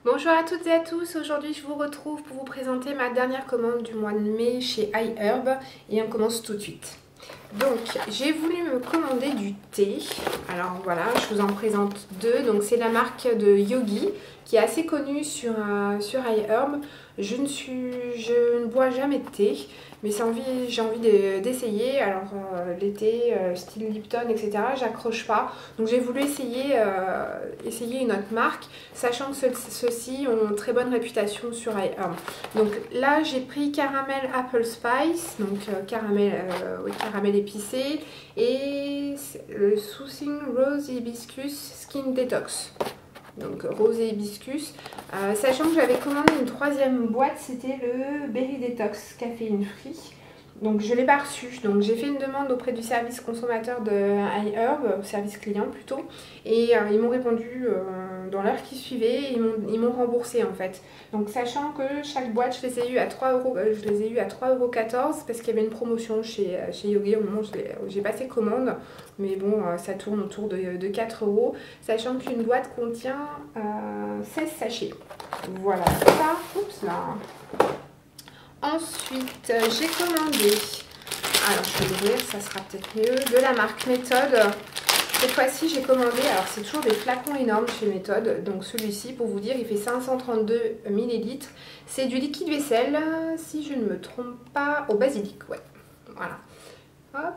Bonjour à toutes et à tous, aujourd'hui je vous retrouve pour vous présenter ma dernière commande du mois de mai chez iHerb et on commence tout de suite. Donc j'ai voulu me commander du thé, alors voilà je vous en présente deux, donc c'est la marque de Yogi qui est assez connue sur iHerb. Je ne bois jamais de thé, mais j'ai envie d'essayer. Alors les thés style Lipton etc j'accroche pas, donc j'ai voulu essayer une autre marque, sachant que ceux-ci ont une très bonne réputation sur iHerb. Donc là j'ai pris caramel apple spice, donc caramel épicé, et le Soothing Rose Hibiscus Skin Detox. Donc rose et hibiscus, sachant que j'avais commandé une troisième boîte, c'était le Berry Detox caféine free. Donc je ne l'ai pas reçu, donc j'ai fait une demande auprès du service consommateur de iHerb, service client plutôt, et ils m'ont répondu dans l'heure qui suivait, et ils m'ont remboursé en fait. Donc sachant que chaque boîte je les ai eu à 3,14 € parce qu'il y avait une promotion chez Yogi au moment où j'ai passé commande, mais bon ça tourne autour de 4 €, sachant qu'une boîte contient 16 sachets. Voilà ça, oups là. Ensuite, j'ai commandé, alors je vais l'ouvrir, ça sera peut-être mieux, de la marque Méthode. Cette fois-ci, j'ai commandé, alors c'est toujours des flacons énormes chez Méthode. Donc celui-ci, pour vous dire, il fait 532 ml. C'est du liquide vaisselle, si je ne me trompe pas, au basilic, ouais. Voilà. Hop.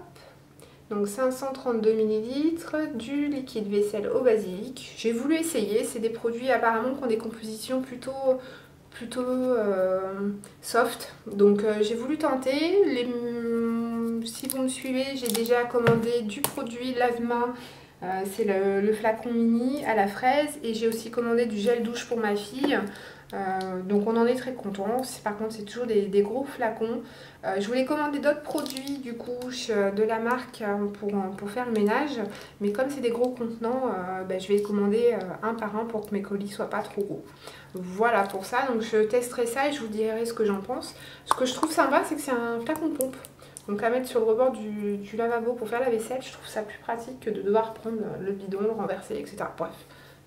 Donc 532 ml, du liquide vaisselle au basilic. J'ai voulu essayer, c'est des produits apparemment qui ont des compositions plutôt soft, donc j'ai voulu tenter. Si vous me suivez, j'ai déjà commandé du produit lave-main, c'est le flacon mini à la fraise, et j'ai aussi commandé du gel douche pour ma fille. Donc on en est très content. Par contre c'est toujours des gros flacons. Je voulais commander d'autres produits du coup de la marque pour faire le ménage, mais comme c'est des gros contenants, je vais les commander un par un pour que mes colis soient pas trop gros. Voilà pour ça, donc je testerai ça et je vous dirai ce que j'en pense. Ce que je trouve sympa, c'est que c'est un flacon pompe, donc à mettre sur le rebord du lavabo pour faire la vaisselle. Je trouve ça plus pratique que de devoir prendre le bidon, le renverser, etc. Bref,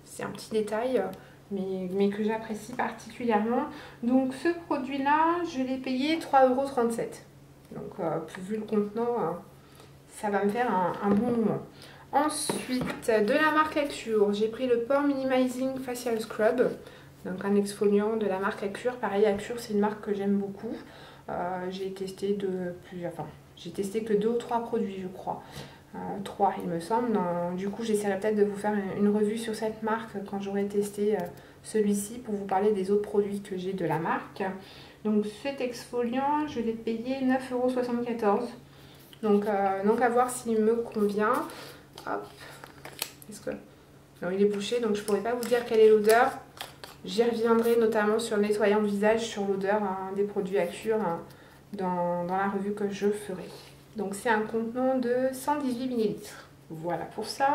c'est un petit détail, mais que j'apprécie particulièrement. Donc ce produit là je l'ai payé 3,37 €. Donc vu le contenant, ça va me faire un bon moment. Ensuite de la marque Acure, j'ai pris le Pore Minimizing Facial Scrub, donc un exfoliant de la marque Acure. Pareil, Acure c'est une marque que j'aime beaucoup. J'ai testé j'ai testé que 2 ou 3 produits je crois. 3 il me semble. Du coup j'essaierai peut-être de vous faire une revue sur cette marque quand j'aurai testé celui-ci, pour vous parler des autres produits que j'ai de la marque. Donc cet exfoliant je l'ai payé 9,74 €. Donc à voir s'il me convient. Hop. Non, il est bouché, donc je ne pourrais pas vous dire quelle est l'odeur. J'y reviendrai notamment sur le nettoyant de visage, sur l'odeur des produits Acure dans la revue que je ferai. Donc c'est un contenant de 118 ml. Voilà pour ça.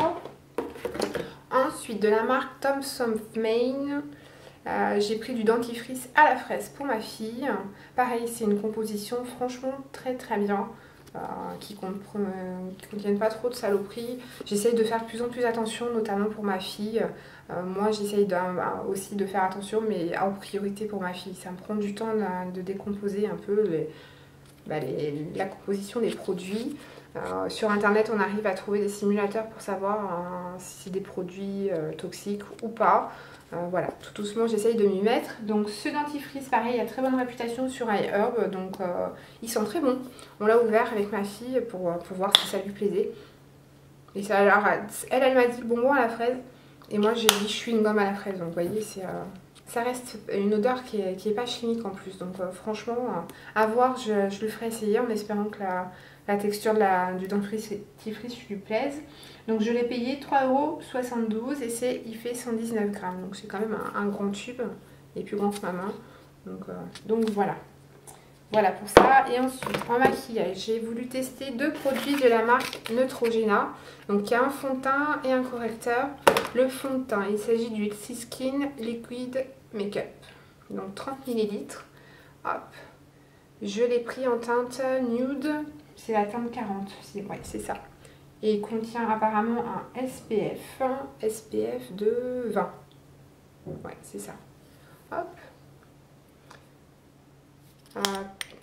Ensuite de la marque Thompson Maine, j'ai pris du dentifrice à la fraise pour ma fille. Pareil, c'est une composition franchement très très bien, qui ne contiennent pas trop de saloperies. J'essaye de faire de plus en plus attention, notamment pour ma fille. Moi j'essaye aussi de faire attention, mais en priorité pour ma fille. Ça me prend du temps de décomposer un peu la composition des produits. Sur internet on arrive à trouver des simulateurs pour savoir si c'est des produits toxiques ou pas. Voilà, tout doucement j'essaye de m'y mettre. Donc ce dentifrice pareil a très bonne réputation sur iHerb, donc il sent très bon. On l'a ouvert avec ma fille pour voir si ça lui plaisait. Et ça, alors, elle m'a dit bonbon à la fraise, et moi j'ai dit chewing-gum à la fraise. Donc vous voyez, ça reste une odeur qui est pas chimique en plus. Donc franchement, à voir, je le ferai essayer en espérant que la texture du dentifrice lui plaise. Donc je l'ai payé 3,72 € et il fait 119 grammes. Donc c'est quand même un grand tube, il est plus grand que ma main. Donc voilà. Voilà pour ça. Et ensuite en maquillage, j'ai voulu tester deux produits de la marque Neutrogena. Donc il y a un fond de teint et un correcteur. Le fond de teint, il s'agit du Skin Liquid Makeup. Donc 30 ml. Hop. Je l'ai pris en teinte nude. C'est la teinte 40. Ouais, c'est ça. Et il contient apparemment un SPF de 20. Ouais, c'est ça. Hop.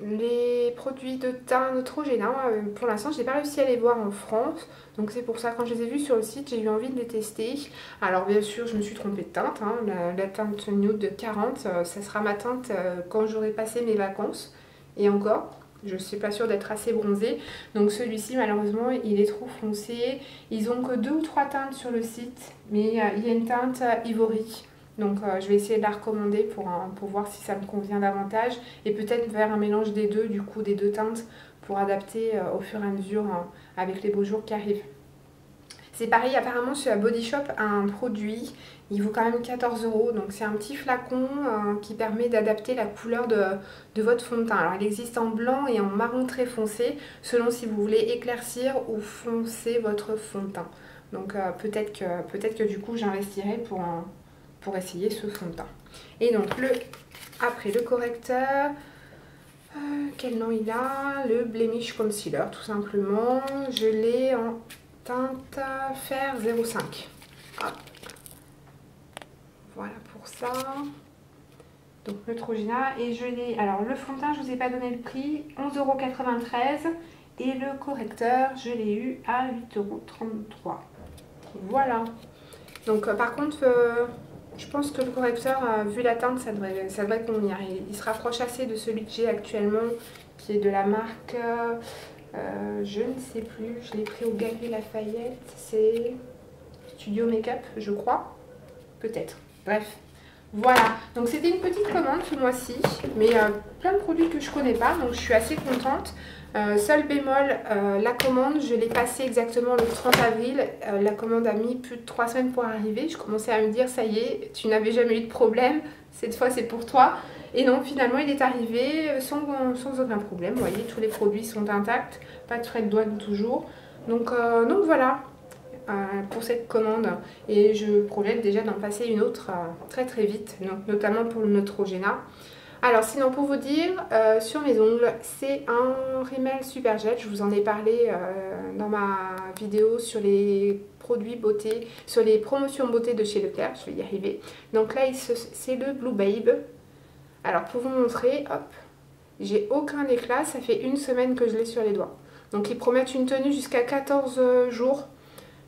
Les produits de teint Neutrogena, pour l'instant je n'ai pas réussi à les voir en France, donc c'est pour ça quand je les ai vus sur le site j'ai eu envie de les tester. Alors bien sûr je me suis trompée de teinte, hein. La teinte nude 40, ça sera ma teinte quand j'aurai passé mes vacances, et encore je ne suis pas sûre d'être assez bronzée, donc celui-ci malheureusement il est trop foncé. Ils ont que 2 ou 3 teintes sur le site, mais il y a une teinte Ivory. Donc je vais essayer de la recommander pour voir si ça me convient davantage. Et peut-être faire un mélange des deux, du coup des deux teintes, pour adapter au fur et à mesure avec les beaux jours qui arrivent. C'est pareil, apparemment sur la Body Shop, un produit, il vaut quand même 14 €. Donc c'est un petit flacon qui permet d'adapter la couleur de votre fond de teint. Alors il existe en blanc et en marron très foncé, selon si vous voulez éclaircir ou foncer votre fond de teint. Donc peut-être que du coup j'investirai pour essayer ce fond de teint. Et donc après le correcteur, quel nom il a? Le Blemish Concealer tout simplement. Je l'ai en teinte fer 05. Hop. Voilà pour ça. Donc Neutrogena. Et je l'ai, alors le fond de teint je vous ai pas donné le prix, 11,93 € et le correcteur je l'ai eu à 8,33 €. Voilà. Donc par contre je pense que le correcteur, vu la teinte, ça devrait convenir. Il se rapproche assez de celui que j'ai actuellement, qui est de la marque, je ne sais plus, je l'ai pris au Galeries Lafayette, c'est Studio Makeup, je crois, peut-être. Bref, voilà. Donc c'était une petite commande ce mois-ci, mais plein de produits que je connais pas, donc je suis assez contente. Seul bémol, la commande, je l'ai passée exactement le 30 avril. La commande a mis plus de 3 semaines pour arriver. Je commençais à me dire, ça y est, tu n'avais jamais eu de problème. Cette fois, c'est pour toi. Et non, finalement, il est arrivé sans aucun problème. Vous voyez, tous les produits sont intacts. Pas de frais de douane toujours. Donc voilà pour cette commande. Et je projette déjà d'en passer une autre très très vite. Donc, notamment pour le Neutrogena. Alors sinon pour vous dire, sur mes ongles, c'est un Rimmel Super Gel. Je vous en ai parlé dans ma vidéo sur les produits beauté, sur les promotions beauté de chez Leclerc, je vais y arriver. Donc là c'est le Blue Babe. Alors pour vous montrer, hop, j'ai aucun éclat, ça fait une semaine que je l'ai sur les doigts. Donc ils promettent une tenue jusqu'à 14 jours.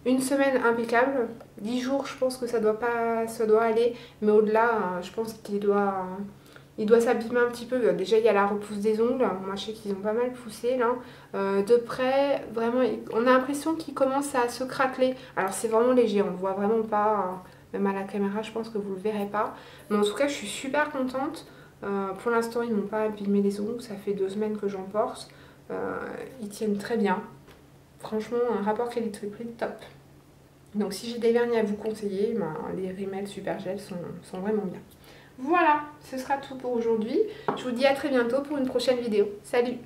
Une semaine impeccable, 10 jours je pense que ça doit aller, mais au-delà je pense qu'il doit s'abîmer un petit peu. Déjà il y a la repousse des ongles, moi je sais qu'ils ont pas mal poussé là. De près, vraiment on a l'impression qu'ils commencent à se craqueler. Alors c'est vraiment léger, on ne voit vraiment pas, même à la caméra je pense que vous le verrez pas. Mais en tout cas je suis super contente. Pour l'instant ils m'ont pas abîmé les ongles, ça fait 2 semaines que j'en porte. Ils tiennent très bien. Franchement, un rapport qualité-prix top. Donc si j'ai des vernis à vous conseiller, les Rimmel Super Gel sont vraiment bien. Voilà, ce sera tout pour aujourd'hui. Je vous dis à très bientôt pour une prochaine vidéo. Salut!